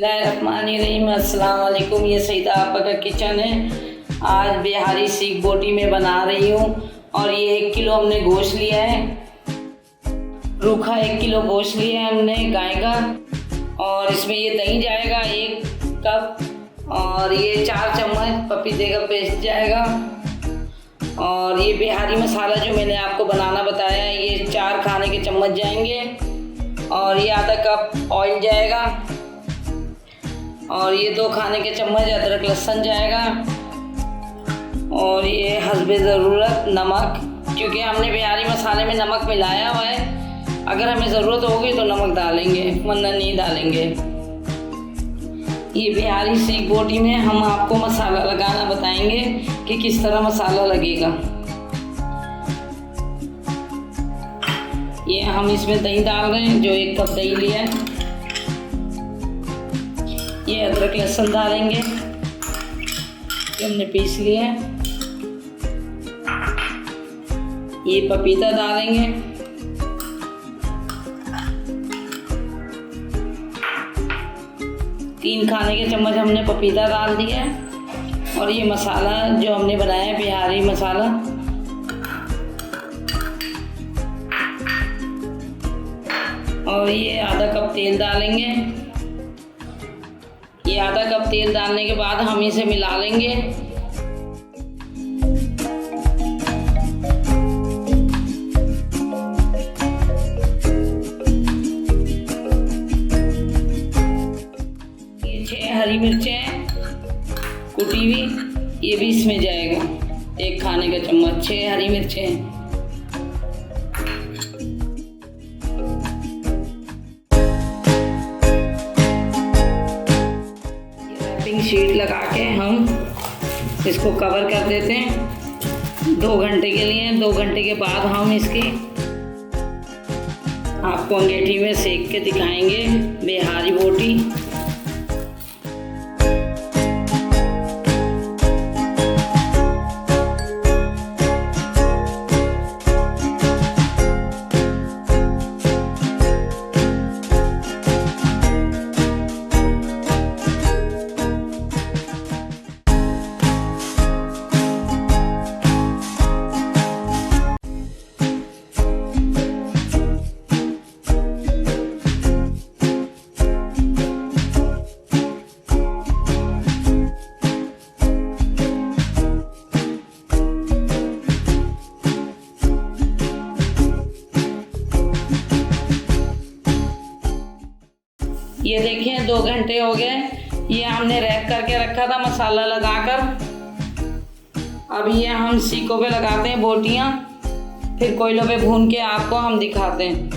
बिस्मिल्लाहिर्रहमानिर्रहीम। अस्सलाम वालेकुम। ये सईदा आपा का किचन है। आज बिहारी सीख बोटी में बना रही हूँ। और ये 1 किलो हमने गोश्त लिया है, रूखा 1 किलो गोश्त लिया है हमने गाय का। और इसमें ये दही जाएगा 1 कप, और ये 4 चम्मच पपीते का पेस्ट जाएगा। और ये बिहारी मसाला जो मैंने आपको बनाना बताया है, ये 4 खाने के चम्मच जाएंगे। और ये आधा कप ऑयल जाएगा, और ये 2 खाने के चम्मच अदरक लहसुन जाएगा। और ये हस्बे ज़रूरत नमक, क्योंकि हमने बिहारी मसाले में नमक मिलाया हुआ है। अगर हमें ज़रूरत होगी तो नमक डालेंगे, वरना नहीं डालेंगे। ये बिहारी सीख बोटी में हम आपको मसाला लगाना बताएंगे कि किस तरह मसाला लगेगा। ये हम इसमें दही डाल रहे हैं, जो 1 कप दही लिया है। ये अदरक लहसुन डालेंगे, ये हमने पीस लिया है। ये पपीता डालेंगे, तीन खाने के चम्मच हमने पपीता डाल दिया है। और ये मसाला जो हमने बनाया है बिहारी मसाला, और ये आधा कप तेल डालेंगे। ये आधा कप तेल डालने के बाद हम इसे मिला लेंगे। ये 6 हरी मिर्चें कुटी हुई, ये भी इसमें जाएगा 1 खाने का चम्मच। 6 हरी मिर्चें, शीट लगा के हम इसको कवर कर देते हैं 2 घंटे के लिए। 2 घंटे के बाद हम इसकी आपको अंगीठी में सेक के दिखाएंगे बिहारी बोटी। ये देखिए 2 घंटे हो गए। ये हमने रैप करके रखा था मसाला लगाकर। अब ये हम सीखों पे लगाते हैं बोटियां, फिर कोयलों पे भून के आपको हम दिखाते हैं।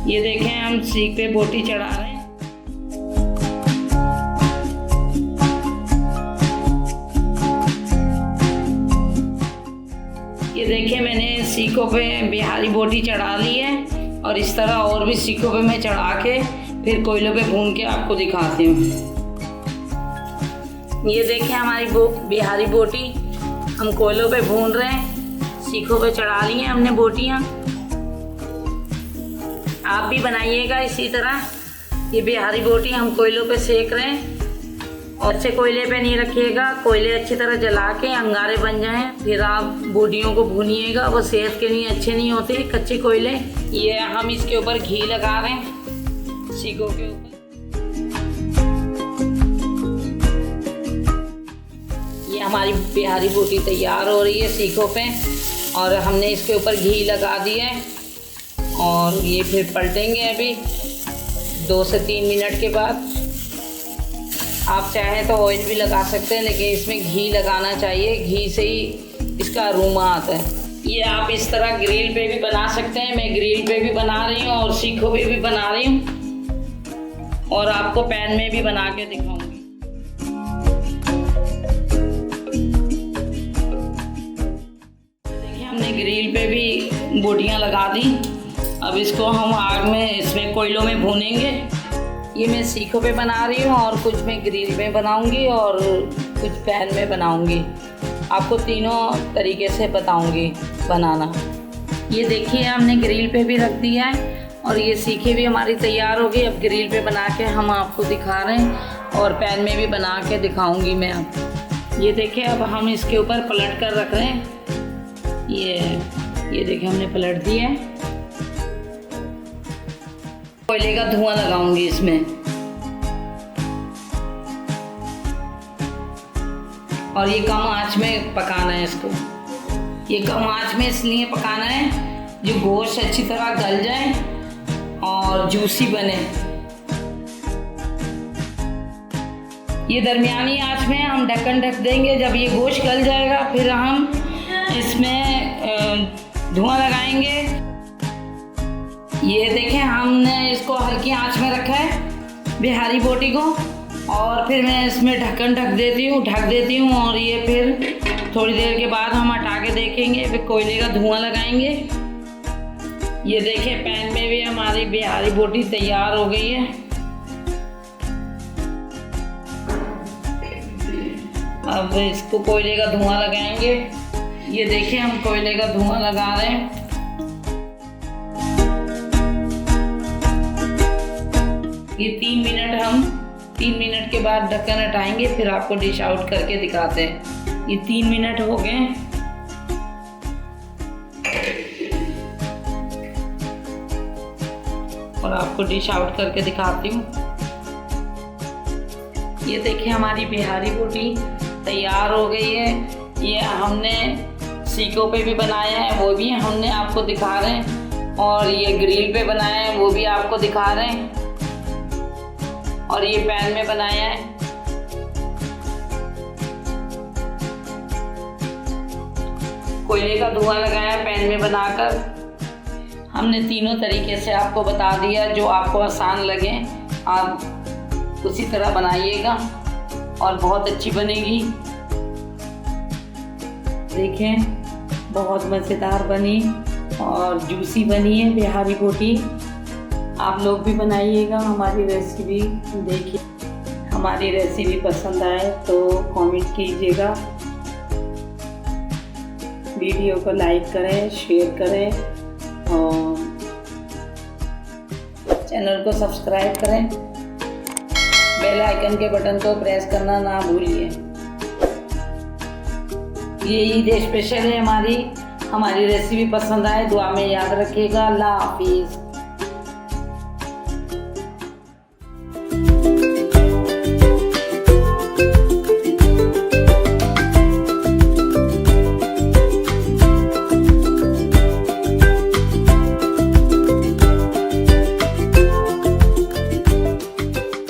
ये देखें हम सीख पे बोटी चढ़ा रहे हैं। ये देखिए मैंने सीखों पे बिहारी बोटी चढ़ा ली है, और इस तरह और भी सीखों पे मैं चढ़ा के फिर कोयलों पे भून के आपको दिखाती हूँ। ये देखिए हमारी बिहारी बोटी हम कोयलों पे भून रहे हैं। सीखों पे चढ़ा ली हैं हमने बोटियाँ। आप भी बनाइएगा इसी तरह। ये बिहारी बोटी हम कोयलों पे सेक रहे हैं, और अच्छे कोयले पे नहीं रखिएगा। कोयले अच्छी तरह जला के अंगारे बन जाएं, फिर आप बोटियों को भूनिएगा, वो सेहत के लिए अच्छे नहीं होते कच्चे कोयले। ये हम इसके ऊपर घी लगा रहे हैं सीखों के ऊपर। ये हमारी बिहारी बोटी तैयार हो रही है सीखों पे, और हमने इसके ऊपर घी लगा दिया है। और ये फिर पलटेंगे अभी 2 से 3 मिनट के बाद। आप चाहें तो ऑयल भी लगा सकते हैं, लेकिन इसमें घी लगाना चाहिए। घी से ही इसका अरोमा आता है। ये आप इस तरह ग्रिल पे भी बना सकते हैं। मैं ग्रिल पे भी बना रही हूँ और सीखों पे भी बना रही हूँ, और आपको पैन में भी बना के दिखाऊंगी। देखिए हमने ग्रिल पे भी बोटियाँ लगा दी। अब इसको हम आग में इसमें कोयलों में भूनेंगे। ये मैं सीखों पे बना रही हूँ, और कुछ मैं ग्रिल में बनाऊंगी, और कुछ पैन में बनाऊंगी। आपको तीनों तरीके से बताऊंगी बनाना। ये देखिए हमने ग्रिल पे भी रख दिया है और ये सीखे भी हमारी तैयार हो गई। अब ग्रिल पे बना के हम आपको दिखा रहे हैं और पैन में भी बना के दिखाऊंगी मैं आपको। ये देखिए अब हम इसके ऊपर पलट कर रख रहे हैं। ये देखिए हमने पलट दिया है। कोयले का धुआं लगाऊंगी इसमें और ये कम आंच में पकाना है इसको। ये कम आंच में इसलिए पकाना है जो गोश्त अच्छी तरह गल जाए और जूसी बने। ये दरमियानी आंच में हम ढक्कन ढक देंगे। जब ये गोश्त गल जाएगा फिर हम इसमें धुआं लगाएंगे। ये देखें हमने इसको हल्की आंच में रखा है बिहारी बोटी को और फिर मैं इसमें ढक्कन ढक देती हूँ और ये फिर थोड़ी देर के बाद हम हटा के देखेंगे। फिर कोयले का धुआं लगाएंगे। ये देखें पैन में भी हमारी बिहारी बोटी तैयार हो गई है। अब इसको कोयले का धुआं लगाएंगे। ये देखें हम कोयले का धुआं लगा रहे हैं। ये 3 मिनट के बाद ढक्कन हटाएंगे फिर आपको डिश आउट करके दिखाते हैं। ये 3 मिनट हो गए। और आपको डिश आउट करके दिखाती हूँ। ये देखिए हमारी बिहारी बोटी तैयार हो गई है। ये हमने सीखों पे भी बनाया है, वो भी हमने आपको दिखा रहे हैं और ये ग्रिल पे बनाया है, वो भी आपको दिखा रहे हैं और ये पैन में बनाया है। कोयले का धुआं लगाया पैन में बनाकर। हमने तीनों तरीके से आपको बता दिया, जो आपको आसान लगे आप उसी तरह बनाइएगा और बहुत अच्छी बनेगी। देखें बहुत मज़ेदार बनी और जूसी बनी है बिहारी बोटी। आप लोग भी बनाइएगा हमारी रेसिपी। देखिए हमारी रेसिपी पसंद आए तो कमेंट कीजिएगा, वीडियो को लाइक करें, शेयर करें और चैनल को सब्सक्राइब करें। बेल आइकन के बटन को प्रेस करना ना भूलिए। ये ईद स्पेशल है हमारी रेसिपी पसंद आए दुआ में याद रखिएगा। अल्लाह हाफिज़।